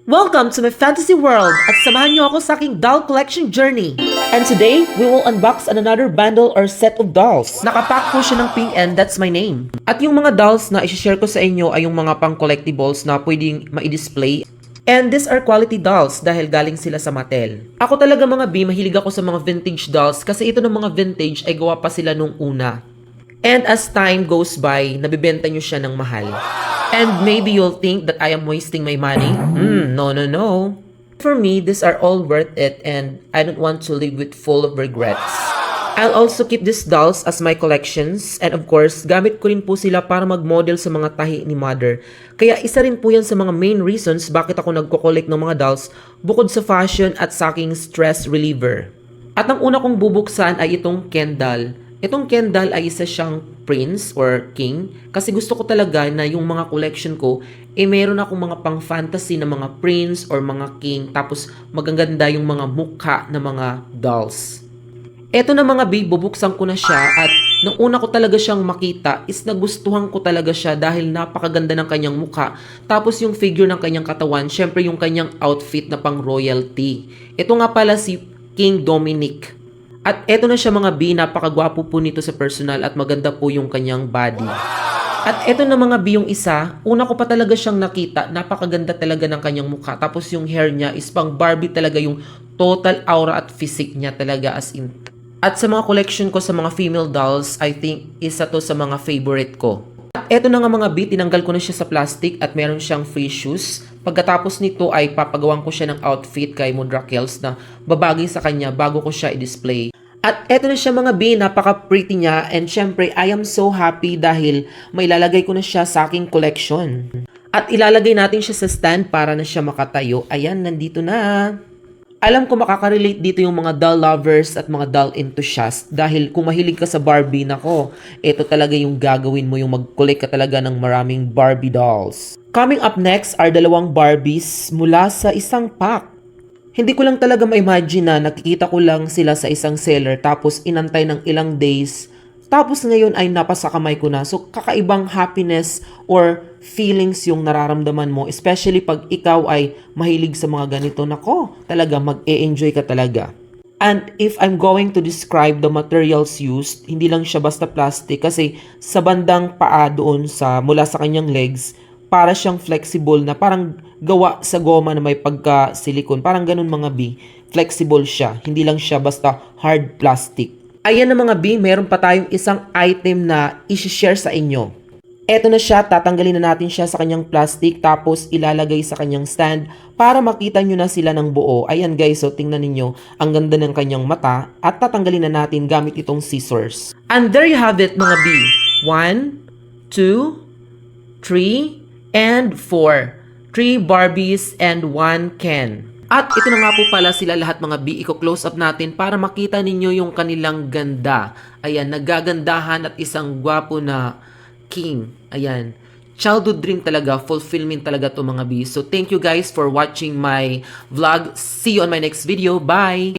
Welcome to my fantasy world at samahan niyo ako sa aking doll collection journey. And today, we will unbox another bundle or set of dolls. Nakapack po siya ng pink and that's my name. At yung mga dolls na i-share ko sa inyo ay yung mga pang collectibles na pwedeng ma-display. And these are quality dolls dahil galing sila sa Mattel. Ako talaga mga B, mahilig ako sa mga vintage dolls kasi ito ng mga vintage ay gawa pa sila nung una. And as time goes by, nabibenta nyo siya ng mahal. And maybe you'll think that I am wasting my money. No. For me, these are all worth it and I don't want to live with full of regrets. I'll also keep these dolls as my collections and of course, gamit ko rin po sila para mag-model sa mga tahi ni mother. Kaya isa rin po yan sa mga main reasons bakit ako nagko-collect ng mga dolls bukod sa fashion at sa aking stress reliever. At ang una kong bubuksan ay itong Ken doll. Itong Ken doll ay isa siyang prince or king kasi gusto ko talaga na yung mga collection ko meron akong mga pang fantasy na mga prince or mga king tapos magaganda yung mga mukha na mga dolls. Eto na mga B, bubuksan ko na siya at nung una ko talaga siyang makita is nagustuhan ko talaga siya dahil napakaganda ng kanyang mukha. Tapos yung figure ng kanyang katawan, syempre yung kanyang outfit na pang royalty. Ito nga pala si King Dominic. At eto na siya mga B, napakagwapo po nito sa personal at maganda po yung kanyang body. At eto na mga B yung isa, una ko pa talaga siyang nakita, napakaganda talaga ng kanyang mukha. Tapos yung hair niya is pang Barbie talaga, yung total aura at physique niya talaga as in. At sa mga collection ko sa mga female dolls, I think isa to sa mga favorite ko. At eto na nga mga B, tinanggal ko na siya sa plastic at meron siyang free shoes. Pagkatapos nito ay papagawan ko siya ng outfit kay Mudra Kels na babagay sa kanya bago ko siya i-display. At eto na siya mga B, napaka-pretty niya and syempre I am so happy dahil may ilalagay ko na siya sa aking collection. At ilalagay natin siya sa stand para na siya makatayo. Ayan, nandito na. Alam ko makaka-relate dito yung mga doll lovers at mga doll enthusiasts dahil kung mahilig ka sa Barbie, nako, ito talaga yung gagawin mo, yung mag-collect ka talaga ng maraming Barbie dolls. Coming up next are dalawang Barbies mula sa isang pack. Hindi ko lang talaga ma-imagine na nakikita ko lang sila sa isang seller tapos inantay ng ilang days tapos ngayon ay napasa kamay ko na. So kakaibang happiness or feelings yung nararamdaman mo, especially pag ikaw ay mahilig sa mga ganito. Nako, talaga mag-e-enjoy ka talaga. And if I'm going to describe the materials used, hindi lang siya basta plastic kasi sa bandang paa doon mula sa kanyang legs, para siyang flexible na parang gawa sa goma na may pagka-silicone. Parang ganun mga B. Flexible siya. Hindi lang siya basta hard plastic. Ayan na mga B, meron pa tayong isang item na i-share sa inyo. Eto na siya, tatanggalin na natin siya sa kanyang plastic tapos ilalagay sa kanyang stand para makita nyo na sila ng buo. Ayan guys, so tingnan ninyo, ang ganda ng kanyang mata at tatanggalin na natin gamit itong scissors. And there you have it mga B. 1, 2, 3, and 4. 3 Barbies and 1 Ken. At ito na nga po pala sila lahat mga B. Iko-close up natin para makita ninyo yung kanilang ganda. Ayan, nagagandahan at isang gwapo na king. Ayan. Childhood dream talaga, fulfillment talaga to mga B. So thank you guys for watching my vlog. See you on my next video. Bye!